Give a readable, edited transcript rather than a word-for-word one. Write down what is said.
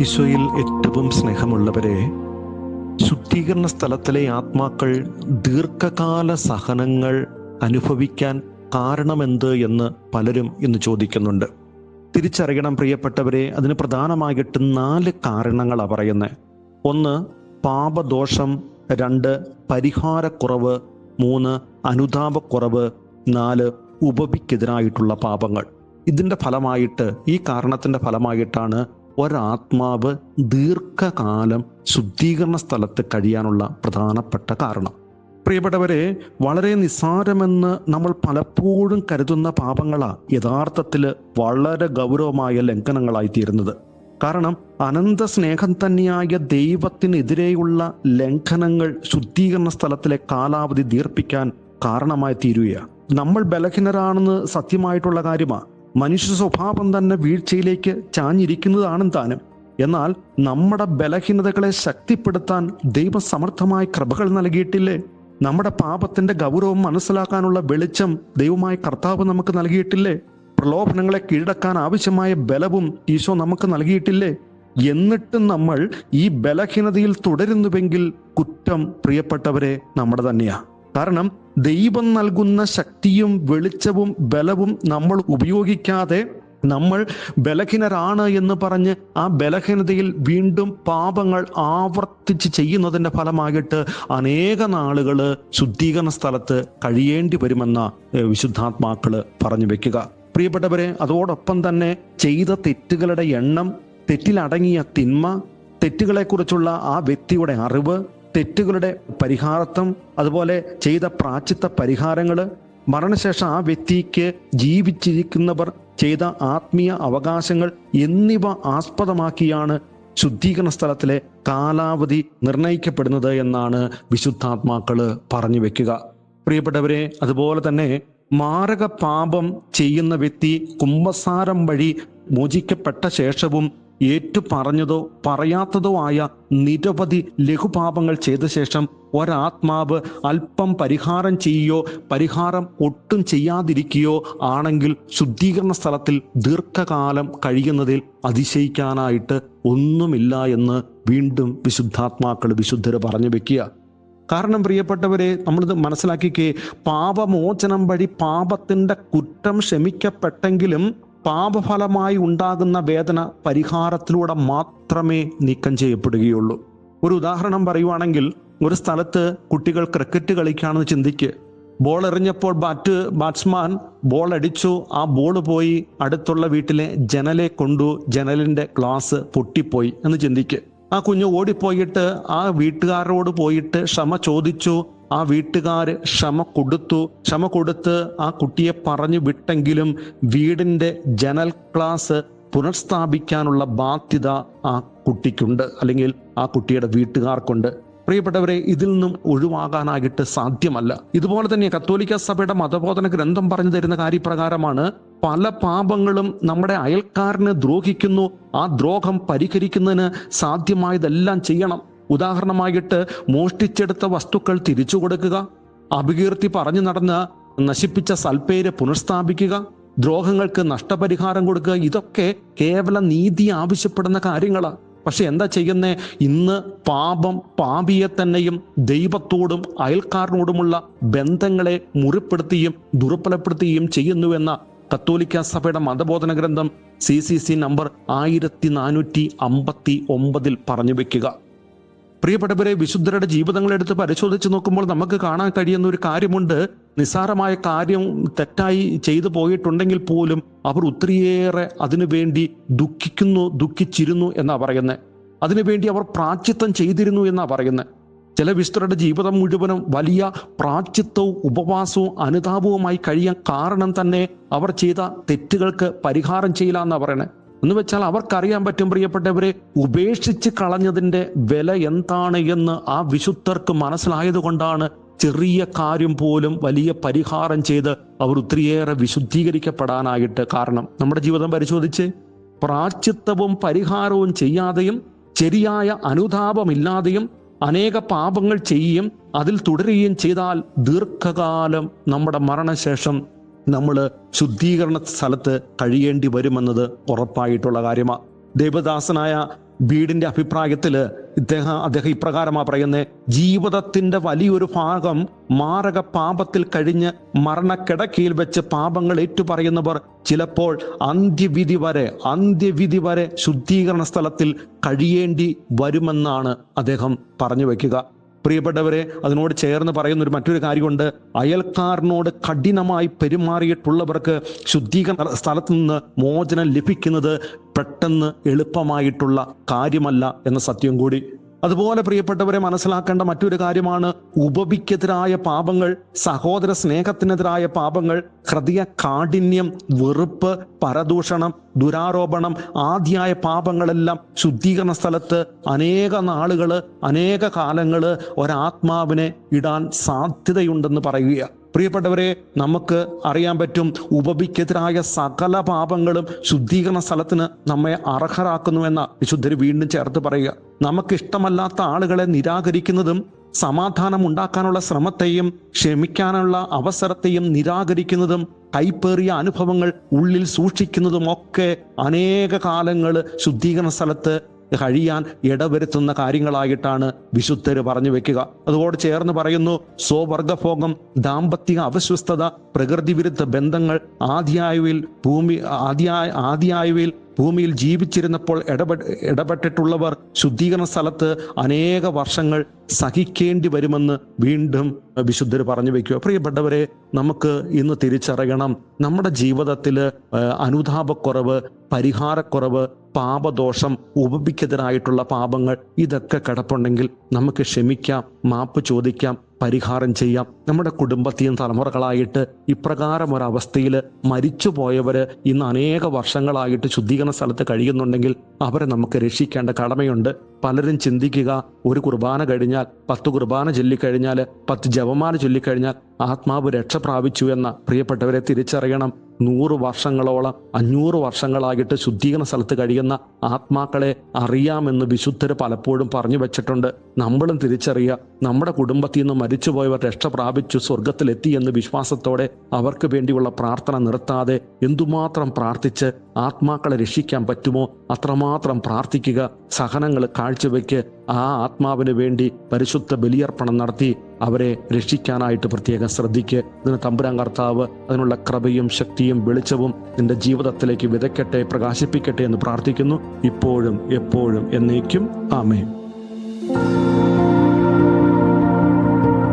ഈശോയിൽ ഏറ്റവും സ്നേഹമുള്ളവരെ, ശുദ്ധീകരണ സ്ഥലത്തിലെ ആത്മാക്കൾ ദീർഘകാല സഹനങ്ങൾ അനുഭവിക്കാൻ കാരണമെന്ത് എന്ന് പലരും ഇന്ന് ചോദിക്കുന്നുണ്ട്. തിരിച്ചറിയണം പ്രിയപ്പെട്ടവരെ, അതിന് പ്രധാനമായിട്ട് 4 കാരണങ്ങളാണ് പറയുന്നത്. 1 പാപദോഷം, 2 പരിഹാരക്കുറവ്, 3 അനുതാപക്കുറവ്, 4 ഉപവിക്കെതിരായിട്ടുള്ള പാപങ്ങൾ. ഇതിൻ്റെ ഫലമായിട്ട്, ഈ കാരണത്തിൻ്റെ ഫലമായിട്ടാണ് ഒരാത്മാവ് ദീർഘകാലം ശുദ്ധീകരണ സ്ഥലത്ത് കഴിയാനുള്ള പ്രധാനപ്പെട്ട കാരണം. പ്രിയപ്പെട്ടവരെ, വളരെ നിസ്സാരമെന്ന് നമ്മൾ പലപ്പോഴും കരുതുന്ന പാപങ്ങളാണ് യഥാർത്ഥത്തിൽ വളരെ ഗൗരവമായ ലംഘനങ്ങളായി തീരുന്നത്. കാരണം അനന്ത സ്നേഹം തന്നെയായ ദൈവത്തിനെതിരെയുള്ള ലംഘനങ്ങൾ ശുദ്ധീകരണ സ്ഥലത്തിലെ കാലാവധി ദീർഘിപ്പിക്കാൻ കാരണമായി തീരുകയാണ്. നമ്മൾ ബലഹീനരാണെന്ന് സത്യമായിട്ടുള്ള കാര്യമാണ്. മനുഷ്യ സ്വഭാവം തന്നെ വീഴ്ചയിലേക്ക് ചാഞ്ഞിരിക്കുന്നതാണ് താനും. എന്നാൽ നമ്മുടെ ബലഹീനതകളെ ശക്തിപ്പെടുത്താൻ ദൈവം സമർത്ഥമായ കൃപകൾ നൽകിയിട്ടില്ലേ? നമ്മുടെ പാപത്തിന്റെ ഗൗരവം മനസ്സിലാക്കാനുള്ള വെളിച്ചം ദൈവമായ കർത്താവ് നമുക്ക് നൽകിയിട്ടില്ലേ? പ്രലോഭനങ്ങളെ കീഴടക്കാൻ ആവശ്യമായ ബലവും ഈശോ നമുക്ക് നൽകിയിട്ടില്ലേ? എന്നിട്ടും നമ്മൾ ഈ ബലഹീനതയിൽ തുടരുന്നുവെങ്കിൽ കുറ്റം പ്രിയപ്പെട്ടവരെ നമ്മുടെ തന്നെയാണ്. കാരണം ദൈവം നൽകുന്ന ശക്തിയും വെളിച്ചവും ബലവും നമ്മൾ ഉപയോഗിക്കാതെ നമ്മൾ ബലഹീനരാണ് എന്ന് പറഞ്ഞ് ആ ബലഹീനതയിൽ വീണ്ടും പാപങ്ങൾ ആവർത്തിച്ച് ചെയ്യുന്നതിൻ്റെ ഫലമായിട്ട് അനേക നാളുകൾ ശുദ്ധീകരണ സ്ഥലത്ത് കഴിയേണ്ടി വരുമെന്ന വിശുദ്ധാത്മാക്കള് പറഞ്ഞു വെക്കുക. പ്രിയപ്പെട്ടവരെ, അതോടൊപ്പം തന്നെ ചെയ്ത തെറ്റുകളുടെ എണ്ണം, തെറ്റിലടങ്ങിയ തിന്മ, തെറ്റുകളെക്കുറിച്ചുള്ള ആ വ്യക്തിയുടെ അറിവ്, തെറ്റുകളുടെ പരിഹാരത്വം, അതുപോലെ ചെയ്ത പ്രായശ്ചിത്ത പരിഹാരങ്ങൾ, മരണശേഷം ആ വ്യക്തിക്ക് ജീവിച്ചിരിക്കുന്നവർ ചെയ്ത ആത്മീയ അവകാശങ്ങൾ എന്നിവ ആസ്പദമാക്കിയാണ് ശുദ്ധീകരണ സ്ഥലത്തിലെ കാലാവധി നിർണയിക്കപ്പെടുന്നത് എന്നാണ് വിശുദ്ധാത്മാക്കള് പറഞ്ഞു വെക്കുക. പ്രിയപ്പെട്ടവരെ, അതുപോലെ തന്നെ മാരക പാപം ചെയ്യുന്ന വ്യക്തി കുമ്പസാരം വഴി മോചിക്കപ്പെട്ട ശേഷവും ഏറ്റു പറഞ്ഞതോ പറയാത്തതോ ആയ നിരവധി ലഘുപാപങ്ങൾ ചെയ്ത ശേഷം ഒരാത്മാവ് അല്പം പരിഹാരം ചെയ്യുകയോ പരിഹാരം ഒട്ടും ചെയ്യാതിരിക്കുകയോ ആണെങ്കിൽ ശുദ്ധീകരണ സ്ഥലത്തിൽ ദീർഘകാലം കഴിയുന്നതിൽ അതിശയിക്കാനായിട്ട് ഒന്നുമില്ല എന്ന് വീണ്ടും വിശുദ്ധര് പറഞ്ഞു വെക്കുക. കാരണം പ്രിയപ്പെട്ടവരെ, നമ്മളിത് മനസ്സിലാക്കിക്കേ, പാപമോചനം വഴി പാപത്തിൻ്റെ കുറ്റം ക്ഷമിക്കപ്പെട്ടെങ്കിലും പാപഫലമായി ഉണ്ടാകുന്ന വേദന പരിഹാരത്തിലൂടെ മാത്രമേ നീക്കം ചെയ്യപ്പെടുകയുള്ളൂ. ഒരു ഉദാഹരണം പറയുവാണെങ്കിൽ, ഒരു സ്ഥലത്ത് കുട്ടികൾ ക്രിക്കറ്റ് കളിക്കുകയാണെന്ന് ചിന്തിക്ക്. ബോൾ എറിഞ്ഞപ്പോൾ ബാറ്റ്സ്മാൻ ബോൾ അടിച്ചു. ആ ബോൾ പോയി അടുത്തുള്ള വീട്ടിലെ ജനലെ കൊണ്ടു, ജനലിന്റെ ഗ്ലാസ് പൊട്ടിപ്പോയി എന്ന് ചിന്തിക്ക്. ആ കുഞ്ഞ് ഓടിപ്പോയിട്ട് ആ വീട്ടുകാരോട് പോയിട്ട് ക്ഷമ ചോദിച്ചു. ആ വീട്ടുകാർ ക്ഷമ കൊടുത്ത് ആ കുട്ടിയെ പറഞ്ഞു വിട്ടെങ്കിലും വീടിന്റെ ജനൽ ഗ്ലാസ് പുനഃസ്ഥാപിക്കാനുള്ള ബാധ്യത ആ കുട്ടിക്കുണ്ട്, അല്ലെങ്കിൽ ആ കുട്ടിയുടെ വീട്ടുകാർക്കുണ്ട്. പ്രിയപ്പെട്ടവരെ, ഇതിൽ നിന്നും ഒഴിവാകാനായിട്ട് സാധ്യമല്ല. ഇതുപോലെ തന്നെ കത്തോലിക്ക സഭയുടെ മതബോധന ഗ്രന്ഥം പറഞ്ഞു തരുന്ന കാര്യപ്രകാരമാണ് പല പാപങ്ങളും നമ്മുടെ അയൽക്കാരന് ദ്രോഹിക്കുന്നു. ആ ദ്രോഹം പരിഹരിക്കുന്നതിന് സാധ്യമായതെല്ലാം ചെയ്യണം. ഉദാഹരണമായിട്ട് മോഷ്ടിച്ചെടുത്ത വസ്തുക്കൾ തിരിച്ചു കൊടുക്കുക, അപകീർത്തി പറഞ്ഞു നടന്ന് നശിപ്പിച്ച സൽപ്പേര് പുനഃസ്ഥാപിക്കുക, ദ്രോഹങ്ങൾക്ക് നഷ്ടപരിഹാരം കൊടുക്കുക. ഇതൊക്കെ കേവല നീതി ആവശ്യപ്പെടുന്ന കാര്യങ്ങളാണ്. പക്ഷെ എന്താ ചെയ്യുന്നേ? ഇന്ന് പാപം പാപിയെ തന്നെയും ദൈവത്തോടും അയൽക്കാരനോടുമുള്ള ബന്ധങ്ങളെ മുറിപ്പെടുത്തുകയും ദുർബലപ്പെടുത്തുകയും ചെയ്യുന്നുവെന്ന കത്തോലിക്ക സഭയുടെ മതബോധന ഗ്രന്ഥം CCC നമ്പർ 1459 പറഞ്ഞു വെക്കുക. പ്രിയപ്പെട്ടവരെ, വിശുദ്ധരുടെ ജീവിതങ്ങളെടുത്ത് പരിശോധിച്ച് നോക്കുമ്പോൾ നമുക്ക് കാണാൻ കഴിയുന്ന ഒരു കാര്യമുണ്ട്. നിസ്സാരമായ കാര്യം തെറ്റായി ചെയ്തു പോയിട്ടുണ്ടെങ്കിൽ പോലും അവർ ഒത്തിരിയേറെ അതിനുവേണ്ടി ദുഃഖിച്ചിരുന്നു എന്നാ പറയുന്നത്. അതിനുവേണ്ടി അവർ പ്രായശ്ചിത്തം ചെയ്തിരുന്നു എന്നാ പറയുന്നത്. ചില വിശുദ്ധരുടെ ജീവിതം മുഴുവനും വലിയ പ്രായശ്ചിത്തവും ഉപവാസവും അനുതാപവുമായി കഴിയാൻ കാരണം തന്നെ അവർ ചെയ്ത തെറ്റുകൾക്ക് പരിഹാരം ചെയ്യില്ല എന്നാ പറയണേ. എന്ന് വെച്ചാൽ അവർക്കറിയാൻ പറ്റും, പ്രിയപ്പെട്ടവരെ, ഉപേക്ഷിച്ച് കളഞ്ഞതിൻ്റെ വില എന്താണ് എന്ന് ആ വിശുദ്ധർക്ക് മനസ്സിലായത് കൊണ്ടാണ് ചെറിയ കാര്യം പോലും വലിയ പരിഹാരം ചെയ്ത് അവർ ഒത്തിരിയേറെ വിശുദ്ധീകരിക്കപ്പെടാനായിട്ട് കാരണം. നമ്മുടെ ജീവിതം പരിശോധിച്ച് പ്രായശ്ചിത്തവും പരിഹാരവും ചെയ്യാതെയും ശരിയായ അനുതാപമില്ലാതെയും അനേക പാപങ്ങൾ ചെയ്യുകയും അതിൽ തുടരുകയും ചെയ്താൽ ദീർഘകാലം നമ്മുടെ മരണശേഷം നമ്മൾ ശുദ്ധീകരണ സ്ഥലത്ത് കഴിയേണ്ടി വരുമെന്നത് ഉറപ്പായിട്ടുള്ള കാര്യമാണ്. ദേവദാസനായ ബീഡിന്റെ അഭിപ്രായത്തില് അദ്ദേഹം ഇപ്രകാരമാണ് പറയുന്നത്: ജീവിതത്തിന്റെ വലിയൊരു ഭാഗം മാരക പാപത്തിൽ കഴിഞ്ഞ് മരണക്കിടക്കയിൽ വെച്ച് പാപങ്ങൾ ഏറ്റുപറയുന്നവർ ചിലപ്പോൾ അന്ത്യവിധി വരെ ശുദ്ധീകരണ സ്ഥലത്തിൽ കഴിയേണ്ടി വരുമെന്നാണ് അദ്ദേഹം പറഞ്ഞു വയ്ക്കുക. പ്രിയപ്പെട്ടവരെ, അതിനോട് ചേർന്ന് പറയുന്ന മറ്റൊരു കാര്യമുണ്ട്. അയൽക്കാരനോട് കഠിനമായി പെരുമാറിയിട്ടുള്ളവർക്ക് ശുദ്ധീകരണ സ്ഥലത്ത് നിന്ന് മോചനം ലഭിക്കുന്നത് പെട്ടെന്ന് എളുപ്പമായിട്ടുള്ള കാര്യമല്ല എന്ന സത്യം കൂടി. അതുപോലെ പ്രിയപ്പെട്ടവരെ, മനസ്സിലാക്കേണ്ട മറ്റൊരു കാര്യമാണ് ഉപവിക്കെതിരായ പാപങ്ങൾ, സഹോദര സ്നേഹത്തിനെതിരായ പാപങ്ങൾ, ഹൃദയ കാഠിന്യം, വെറുപ്പ്, പരദൂഷണം, ദുരാരോപണം ആദിയായ പാപങ്ങളെല്ലാം ശുദ്ധീകരണ സ്ഥലത്ത് അനേക നാളുകള്, അനേക കാലങ്ങള് ഒരാത്മാവിനെ ഇടാൻ സാധ്യതയുണ്ടെന്ന് പറയുക. പ്രിയപ്പെട്ടവരെ, നമുക്ക് അറിയാൻ പറ്റും, ഉപവിക്കെതിരായ സകല പാപങ്ങളും ശുദ്ധീകരണ സ്ഥലത്തിന് നമ്മെ അർഹരാക്കുന്നുവെന്ന വിശുദ്ധര് വീണ്ടും ചേർത്ത് പറയുക. നമുക്കിഷ്ടമല്ലാത്ത ആളുകളെ നിരാകരിക്കുന്നതും സമാധാനം ഉണ്ടാക്കാനുള്ള ശ്രമത്തെയും ക്ഷമിക്കാനുള്ള അവസരത്തെയും നിരാകരിക്കുന്നതും കൈപ്പേറിയ അനുഭവങ്ങൾ ഉള്ളിൽ സൂക്ഷിക്കുന്നതും ഒക്കെ അനേക കാലങ്ങൾ ശുദ്ധീകരണ സ്ഥലത്ത് കഴിയാൻ ഇടവരുത്തുന്ന കാര്യങ്ങളായിട്ടാണ് വിശുദ്ധര് പറഞ്ഞു വെക്കുക. അതുകൊണ്ട് ചേർന്ന് പറയുന്നു, സ്വവർഗഭോഗം, ദാമ്പത്തിക അവിശ്വസ്തത, പ്രകൃതി വിരുദ്ധ ബന്ധങ്ങൾ ആദിയായവയിൽ ഭൂമിയിൽ ജീവിച്ചിരുന്നപ്പോൾ ഇടപെട്ടിട്ടുള്ളവർ ശുദ്ധീകരണ സ്ഥലത്ത് അനേക വർഷങ്ങൾ സഹിക്കേണ്ടി വരുമെന്ന് വീണ്ടും വിശുദ്ധർ പറഞ്ഞു വെക്കുക. പ്രിയപ്പെട്ടവരെ, നമുക്ക് ഇന്ന് തിരിച്ചറിയണം, നമ്മുടെ ജീവിതത്തിൽ അനുതാപക്കുറവ്, പരിഹാരക്കുറവ്, പാപദോഷം, ഉപവിക്കെതിരായിട്ടുള്ള പാപങ്ങൾ ഇതൊക്കെ കിടപ്പുണ്ടെങ്കിൽ നമുക്ക് ക്ഷമിക്കാം, മാപ്പ് ചോദിക്കാം, പരിഹാരം ചെയ്യാം. നമ്മുടെ കുടുംബത്തെയും തലമുറകളായിട്ട് ഇപ്രകാരം ഒരവസ്ഥയിൽ മരിച്ചുപോയവര് ഇന്ന് അനേക വർഷങ്ങളായിട്ട് ശുദ്ധീകരണ സ്ഥലത്ത് കഴിയുന്നുണ്ടെങ്കിൽ അവരെ നമുക്ക് രക്ഷിക്കേണ്ട കടമയുണ്ട്. പലരും ചിന്തിക്കുക, ഒരു കുർബാന കഴിഞ്ഞാൽ, 10 കുർബാന ചൊല്ലിക്കഴിഞ്ഞാൽ, 10 ജപമാല ചൊല്ലിക്കഴിഞ്ഞാൽ ആത്മാവ് രക്ഷ പ്രാപിച്ചു എന്ന. പ്രിയപ്പെട്ടവരെ, തിരിച്ചറിയണം, 100 വർഷങ്ങളോളം 500 വർഷങ്ങളായിട്ട് ശുദ്ധീകരണ സ്ഥലത്ത് കഴിയുന്ന ആത്മാക്കളെ അറിയാമെന്ന് വിശുദ്ധര് പലപ്പോഴും പറഞ്ഞു വെച്ചിട്ടുണ്ട്. നമ്മളും തിരിച്ചറിയുക, നമ്മുടെ കുടുംബത്തിൽ നിന്ന് മരിച്ചുപോയവർ രക്ഷ പ്രാപിച്ചു സ്വർഗത്തിലെത്തി എന്ന് വിശ്വാസത്തോടെ അവർക്ക് വേണ്ടിയുള്ള പ്രാർത്ഥന നിർത്താതെ എന്തുമാത്രം പ്രാർത്ഥിച്ച് ആത്മാക്കളെ രക്ഷിക്കാൻ പറ്റുമോ അത്രമാത്രം പ്രാർത്ഥിക്കുക. സഹനങ്ങൾ കാഴ്ചവെക്ക്. ആ ആത്മാവിന് വേണ്ടി പരിശുദ്ധ ബലിയർപ്പണം നടത്തി അവരെ രക്ഷിക്കാനായിട്ട് പ്രത്യേകം ശ്രദ്ധിക്കുക. ഇതിന് തമ്പുരാൻ കർത്താവ് അതിനുള്ള കൃപയും ശക്തിയും വെളിച്ചവും നിന്റെ ജീവിതത്തിലേക്ക് വിതയ്ക്കട്ടെ, പ്രകാശിപ്പിക്കട്ടെ എന്ന് പ്രാർത്ഥിക്കുന്നു. ഇപ്പോഴും എപ്പോഴും എന്നേക്കും. ആമേൻ.